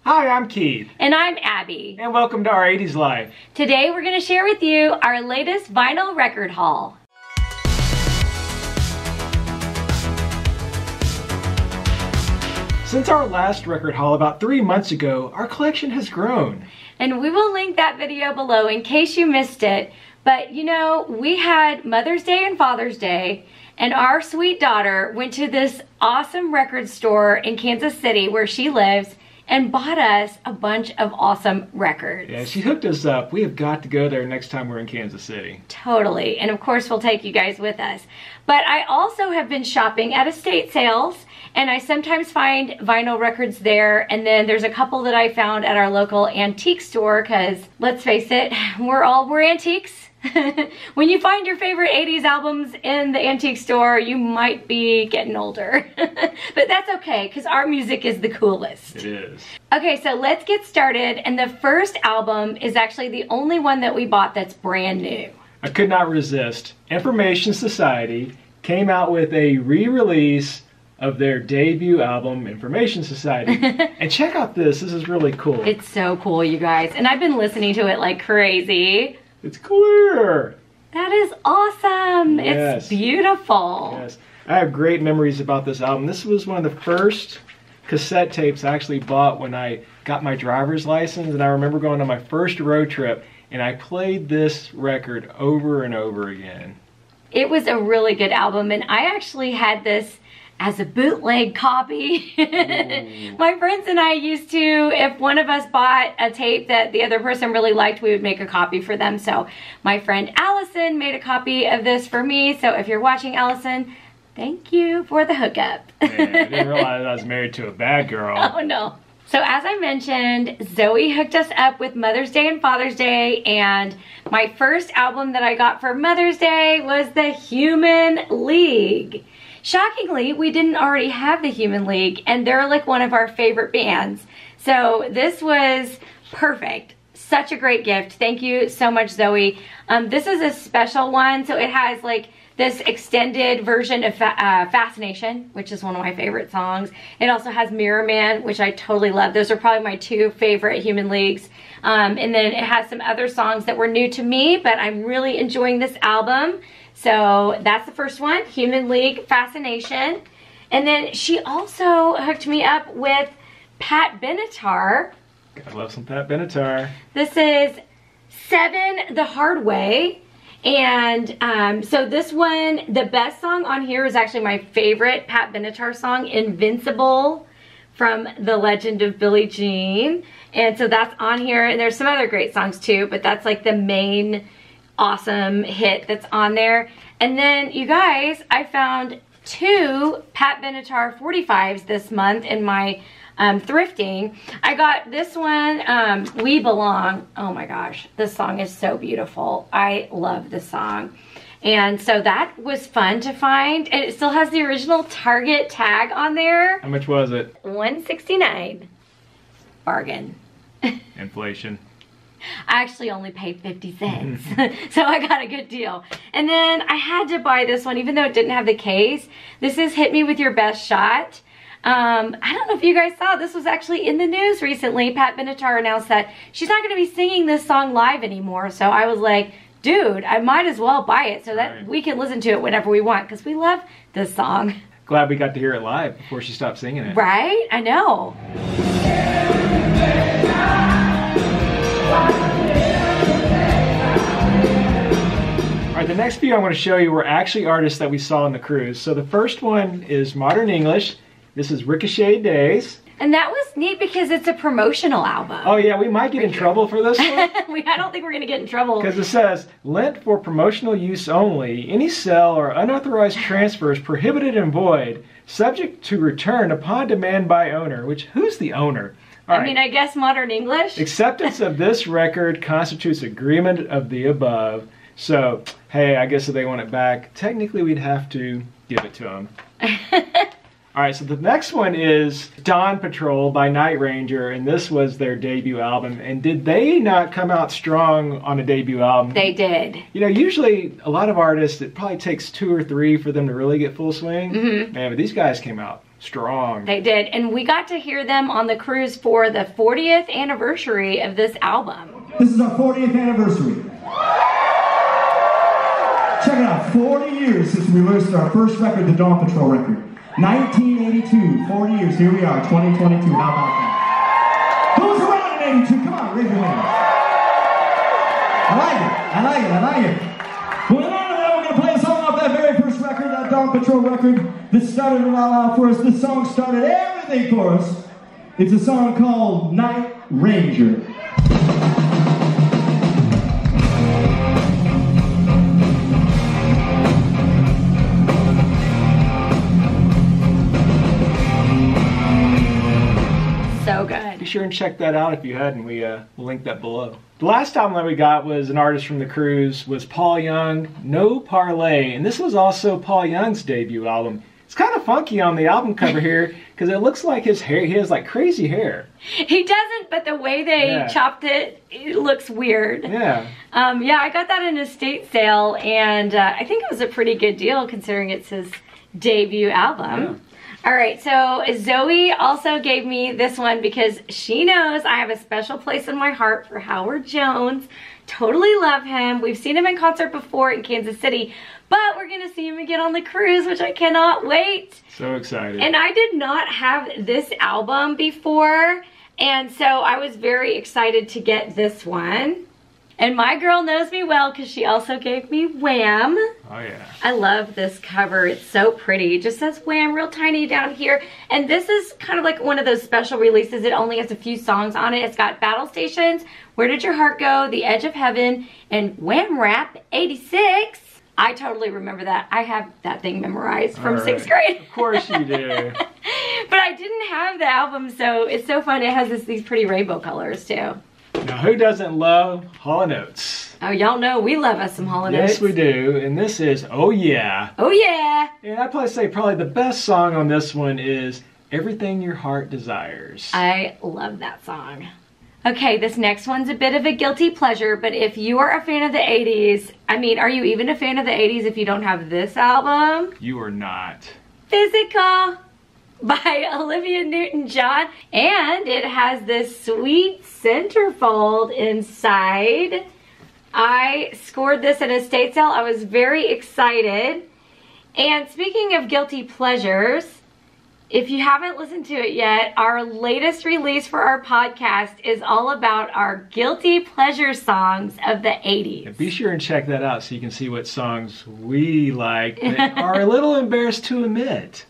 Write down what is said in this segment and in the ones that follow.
Hi, I'm Keith. And I'm Abby. And welcome to our 80s Life. Today we're going to share with you our latest vinyl record haul. Since our last record haul about 3 months ago, our collection has grown. And we will link that video below in case you missed it. But you know, we had Mother's Day and Father's Day, and our sweet daughter went to this awesome record store in Kansas City where she lives and bought us a bunch of awesome records. Yeah, she hooked us up. We have got to go there next time we're in Kansas City. Totally. And of course, we'll take you guys with us. But I also have been shopping at estate sales, and I sometimes find vinyl records there. And then there's a couple that I found at our local antique store because, let's face it, we're antiques. When you find your favorite 80s albums in the antique store, you might be getting older. But that's okay, because our music is the coolest. It is. Okay, so let's get started. And the first album is actually the only one that we bought that's brand new. I could not resist. Information Society came out with a re-release of their debut album, Information Society. And check out this. This is really cool. It's so cool, you guys. And I've been listening to it like crazy. It's clear. That is awesome. Yes. It's beautiful. Yes. I have great memories about this album. This was one of the first cassette tapes I actually bought when I got my driver's license. And I remember going on my first road trip, and I played this record over and over again. It was a really good album, and I actually had this as a bootleg copy. My friends and I used to, if one of us bought a tape that the other person really liked, we would make a copy for them. So my friend Allison made a copy of this for me. So if you're watching, Allison, thank you for the hookup. Man, I didn't realize I was married to a bad girl. Oh no. So as I mentioned, Zoe hooked us up with Mother's Day and Father's Day, and my first album that I got for Mother's Day was the Human League. Shockingly, we didn't already have the Human League, and they're like one of our favorite bands. So this was perfect. Such a great gift. Thank you so much, Zoe. This is a special one, so it has like this extended version of Fascination, which is one of my favorite songs. It also has Mirror Man, which I totally love. Those are probably my two favorite Human Leagues. And then it has some other songs that were new to me, but I'm really enjoying this album. So that's the first one, Human League, Fascination. And then she also hooked me up with Pat Benatar. I love some Pat Benatar. This is 7 the Hard Way. And so this one, the best song on here is actually my favorite Pat Benatar song, Invincible, from The Legend of Billie Jean. And so that's on here. And there's some other great songs too, but that's like the main awesome hit that's on there. And then you guys, I found 2 Pat Benatar 45s this month in my thrifting. I got this one, We Belong. Oh my gosh, this song is so beautiful. I love this song. And so that was fun to find. And it still has the original Target tag on there. How much was it? $169. Bargain. Inflation. I actually only paid 50 cents. So I got a good deal. And then I had to buy this one, even though it didn't have the case. This is Hit Me With Your Best Shot. I don't know if you guys saw, this was actually in the news recently. Pat Benatar announced that she's not going to be singing this song live anymore. So I was like, dude, I might as well buy it so that we can listen to it whenever we want, because we love this song. Glad we got to hear it live before she stopped singing it. Right? I know. Alright, the next few I want to show you were actually artists that we saw on the cruise. So the first one is Modern English. This is Ricochet Days. And that was neat because it's a promotional album. Oh yeah, we might get in trouble for this one. I don't think we're going to get in trouble. Because it says, lent for promotional use only, any sale or unauthorized transfer is prohibited and void, subject to return upon demand by owner, which, who's the owner? I mean, I guess Modern English. Acceptance of this record constitutes agreement of the above. So, hey, I guess if they want it back, technically we'd have to give it to them. Alright, so the next one is Dawn Patrol by Night Ranger, and this was their debut album. And did they not come out strong on a debut album? They did. You know, usually a lot of artists, it probably takes 2 or 3 for them to really get full swing. Man, but these guys came out Strong. They did. And we got to hear them on the cruise for the 40th anniversary of this album. This is our 40th anniversary. Check it out, 40 years since we released our first record, the Dawn Patrol record. 1982, 40 years, here we are, 2022, how about that? Who was around in 82? Come on, raise your hands. I like it. Well, now we're going to play a song off that very first record, that Dawn Patrol record that started it all out for us. This song started everything for us. It's a song called Night Ranger. So good. Be sure and check that out if you hadn't. We'll link that below. The last album that we got was an artist from the cruise, was Paul Young, No Parlay. And this was also Paul Young's debut album. It's kind of funky on the album cover here because it looks like his hair, he has like crazy hair. He doesn't, but the way they chopped it, it looks weird. Yeah. Yeah, I got that in a estate sale, and I think it was a pretty good deal considering it's his debut album. Yeah. All right, so Zoe also gave me this one because she knows I have a special place in my heart for Howard Jones. Totally love him. We've seen him in concert before in Kansas City, but we're gonna see him again on the cruise, which I cannot wait. So excited. And I did not have this album before, and so I was very excited to get this one. And my girl knows me well because she also gave me Wham. Oh yeah. I love this cover. It's so pretty. It just says Wham real tiny down here. And this is kind of like one of those special releases. It only has a few songs on it. It's got Battle Stations, Where Did Your Heart Go, The Edge of Heaven, and Wham Rap 86. I totally remember that. I have that thing memorized from 6th grade. Of course you do. But I didn't have the album, so it's so fun. It has these pretty rainbow colors too. Now, who doesn't love Hall & Oates? Oh, y'all know we love us some Hall & Oates. Yes, we do. And this is Oh Yeah. Oh Yeah. And I'd probably say the best song on this one is Everything Your Heart Desires. I love that song. Okay, this next one's a bit of a guilty pleasure, but if you are a fan of the 80s, I mean, are you even a fan of the 80s if you don't have this album? You are not. Physical by Olivia Newton-John, and it has this sweet centerfold inside. I scored this at a estate sale. I was very excited. And speaking of guilty pleasures, if you haven't listened to it yet, our latest release for our podcast is all about our guilty pleasure songs of the 80s. And be sure and check that out so you can see what songs we like that are a little embarrassed to admit.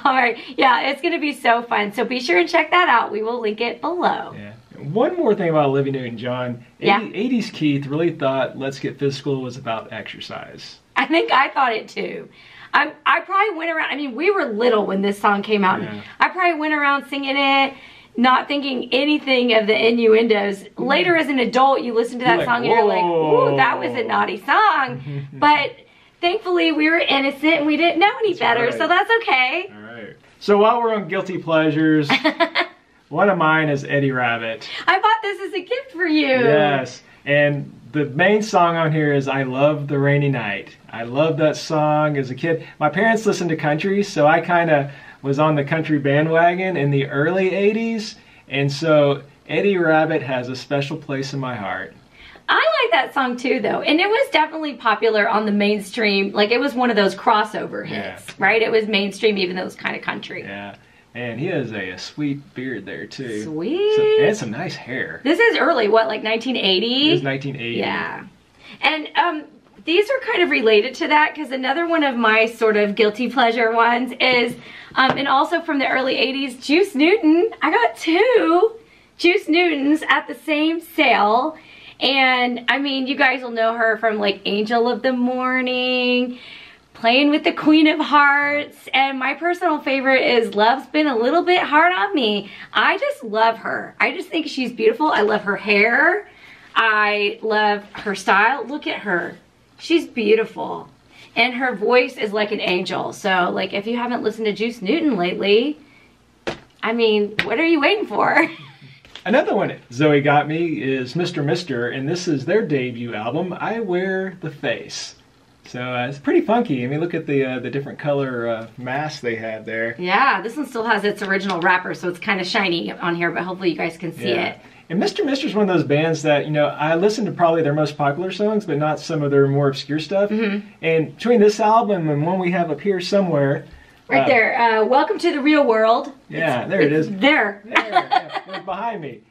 All right, yeah, it's going to be so fun. So be sure and check that out. We will link it below. Yeah. One more thing about Olivia Newton-John. 80s Keith really thought Let's Get Physical was about exercise. I think I thought it too. I probably went around, I mean, we were little when this song came out. Yeah. I probably went around singing it, not thinking anything of the innuendos. Later as an adult, you listen to that You're song like, and you're like, whoa. ooh, that was a naughty song. But thankfully, we were innocent and we didn't know any better, right. so that's okay. All right. So while we're on guilty pleasures, one of mine is Eddie Rabbit. I bought this as a gift for you. Yes. And the main song on here is I Love the Rainy Night. I love that song as a kid. My parents listened to country, so I kind of was on the country bandwagon in the early 80s. And so Eddie Rabbit has a special place in my heart. I like that song too, though. And it was definitely popular on the mainstream. Like, it was one of those crossover hits, right? It was mainstream, even though it was kind of country. Yeah. And he has a sweet beard there, too. Sweet. And some nice hair. This is early, what, like 1980? It is 1980. Yeah. And these are kind of related to that because another one of my sort of guilty pleasure ones is, and also from the early 80s, Juice Newton. I got 2 Juice Newtons at the same sale. And I mean, you guys will know her from like Angel of the Morning, Playing with the Queen of Hearts, and my personal favorite is Love's Been a Little Bit Hard on Me. I just love her. I just think she's beautiful. I love her hair. I love her style. Look at her. She's beautiful. And her voice is like an angel. So like if you haven't listened to Juice Newton lately, I mean, what are you waiting for? Another one Zoe got me is Mr. Mister, and this is their debut album, I Wear the Face. So it's pretty funky. I mean, look at the different color masks they have there. Yeah, this one still has its original wrapper, so it's kind of shiny on here, but hopefully you guys can see it. And Mr. Mister's one of those bands that, you know, I listen to probably their most popular songs, but not some of their more obscure stuff. And between this album and one we have up here somewhere. Right there. Welcome to the Real World. Yeah, there it is. There. It's behind me.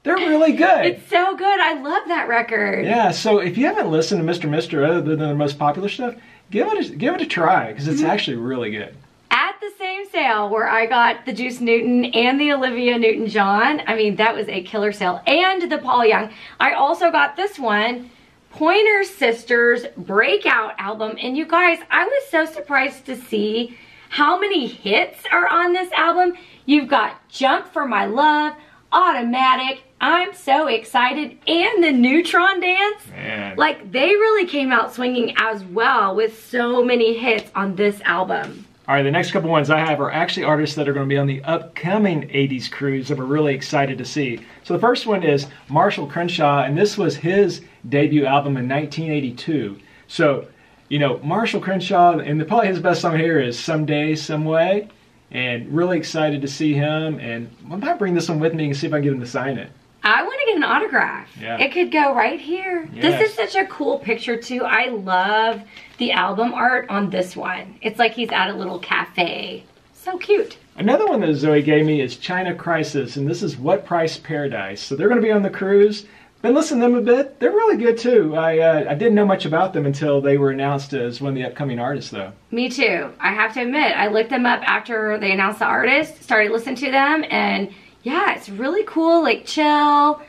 They're really good. It's so good. I love that record. Yeah, so if you haven't listened to Mr. Mister other than their most popular stuff, give it a try, because it's actually really good. At the same sale where I got the Juice Newton and the Olivia Newton-John, I mean, that was a killer sale, and the Paul Young. I also got this one, Pointer Sisters Breakout album, and you guys, I was so surprised to see how many hits are on this album. You've got Jump for My Love, Automatic, I'm So Excited, and the Neutron Dance. Man. Like, they really came out swinging as well with so many hits on this album. All right, the next couple ones I have are actually artists that are going to be on the upcoming 80s cruise that we're really excited to see. So the first one is Marshall Crenshaw, and this was his debut album in 1982. So, you know, Marshall Crenshaw, and probably his best song here is Someday, Someway, and really excited to see him. And I might bring this one with me and see if I can get him to sign it. I want to get an autograph. Yeah. It could go right here. Yes. This is such a cool picture too. I love the album art on this one. It's like he's at a little cafe. So cute. Another one that Zoe gave me is China Crisis, and this is What Price Paradise. So they're going to be on the cruise. Been listening to them a bit. They're really good too. I didn't know much about them until they were announced as one of the upcoming artists though. Me too. I have to admit, I looked them up after they announced the artist, started listening to them, and yeah, it's really cool, like chill,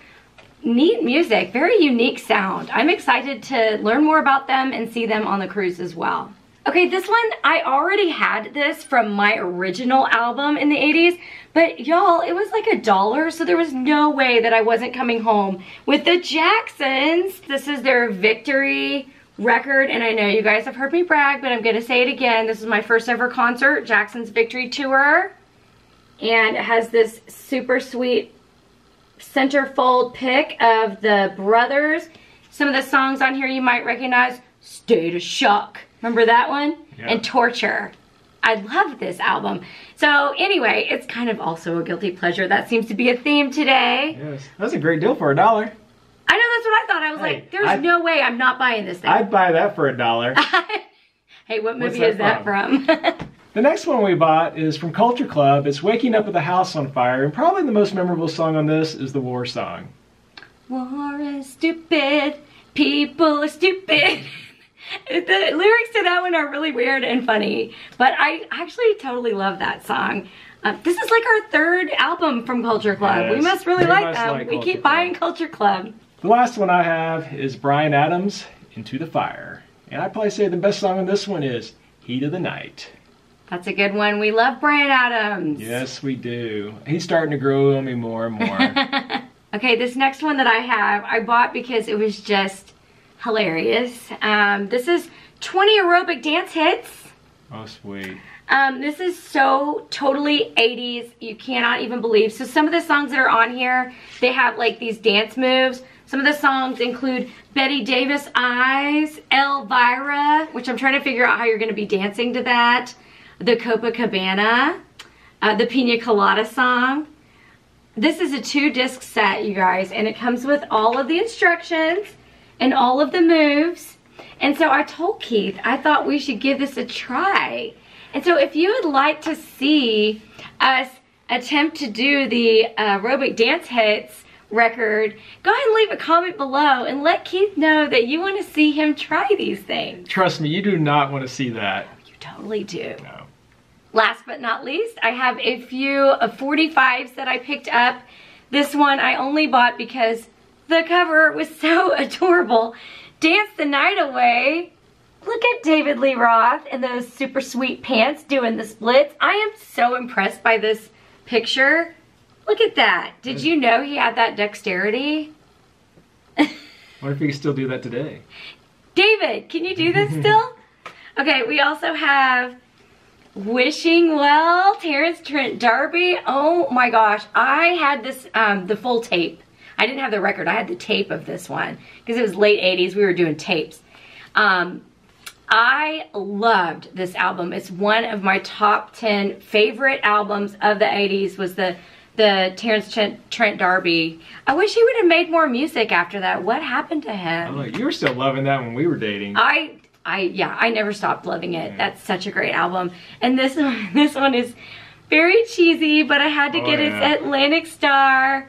neat music, very unique sound. I'm excited to learn more about them and see them on the cruise as well. Okay, this one, I already had this from my original album in the 80s, but y'all, it was like $1, so there was no way that I wasn't coming home with the Jacksons. This is their Victory record, and I know you guys have heard me brag, but I'm gonna say it again. This is my first ever concert, Jackson's Victory Tour, and it has this super sweet centerfold pic of the brothers. Some of the songs on here you might recognize, State of Shock. Remember that one? Yeah. And Torture. I love this album. So anyway, it's kind of also a guilty pleasure. That seems to be a theme today. Yes, that's a great deal for $1. I know, that's what I thought. I was like, there's no way I'm not buying this thing. I'd buy that for $1. Hey, what movie is that from? The next one we bought is from Culture Club. It's Waking Up with a House on Fire, and probably the most memorable song on this is the war song. War is stupid, people are stupid. The lyrics to that one are really weird and funny, but I actually totally love that song. This is like our third album from Culture Club. Yes, we must really like them. We keep buying Culture Club. The last one I have is Bryan Adams, Into the Fire. And I'd probably say the best song on this one is Heat of the Night. That's a good one. We love Bryan Adams. Yes, we do. He's starting to grow on me more and more. Okay, this next one that I have, I bought because it was just hilarious. This is 20 aerobic dance hits. Oh, sweet. This is so totally 80s. You cannot even believe. So some of the songs that are on here, they have like these dance moves. Some of the songs include Betty Davis Eyes, Elvira, which I'm trying to figure out how you're going to be dancing to that. The Copacabana, the Pina Colada song. This is a 2-disc set, you guys, and it comes with all of the instructions and all of the moves. And so I told Keith, I thought we should give this a try. And so if you would like to see us attempt to do the aerobic dance hits record, go ahead and leave a comment below and let Keith know that you want to see him try these things. Trust me, you do not want to see that. You totally do. No. Last but not least, I have a few of 45s that I picked up. This one I only bought because the cover was so adorable. Dance the Night Away. Look at David Lee Roth in those super sweet pants doing the splits. I am so impressed by this picture. Look at that. Did you know he had that dexterity? What if he could still do that today? David, can you do this still? Okay, we also have Wishing Well, Terrence Trent D'Arby. Oh my gosh, I had this, the full tape. I didn't have the record, I had the tape of this one because it was late 80s, we were doing tapes. I loved this album. It's one of my top 10 favorite albums of the 80s was the Terrence Trent D'Arby. I wish he would have made more music after that. What happened to him? Oh, you were still loving that when we were dating. Yeah, I never stopped loving it. That's such a great album. And this one is very cheesy, but I had to get its Atlantic Star.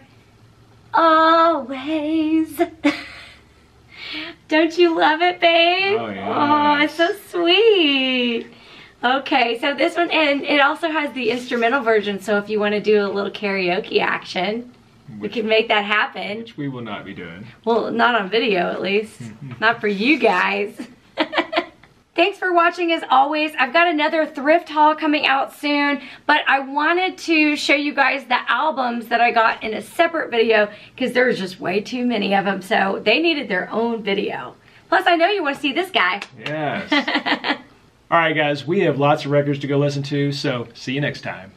Always. Don't you love it, babe? Oh, yeah. Oh, it's so sweet. Okay, so this one, and it also has the instrumental version, so if you want to do a little karaoke action, we can make that happen. Which we will not be doing. Well, not on video, at least. Not for you guys. Thanks for watching as always. I've got another thrift haul coming out soon, but I wanted to show you guys the albums that I got in a separate video because there's just way too many of them, so they needed their own video. Plus, I know you want to see this guy. Yes. All right, guys, we have lots of records to go listen to, so see you next time.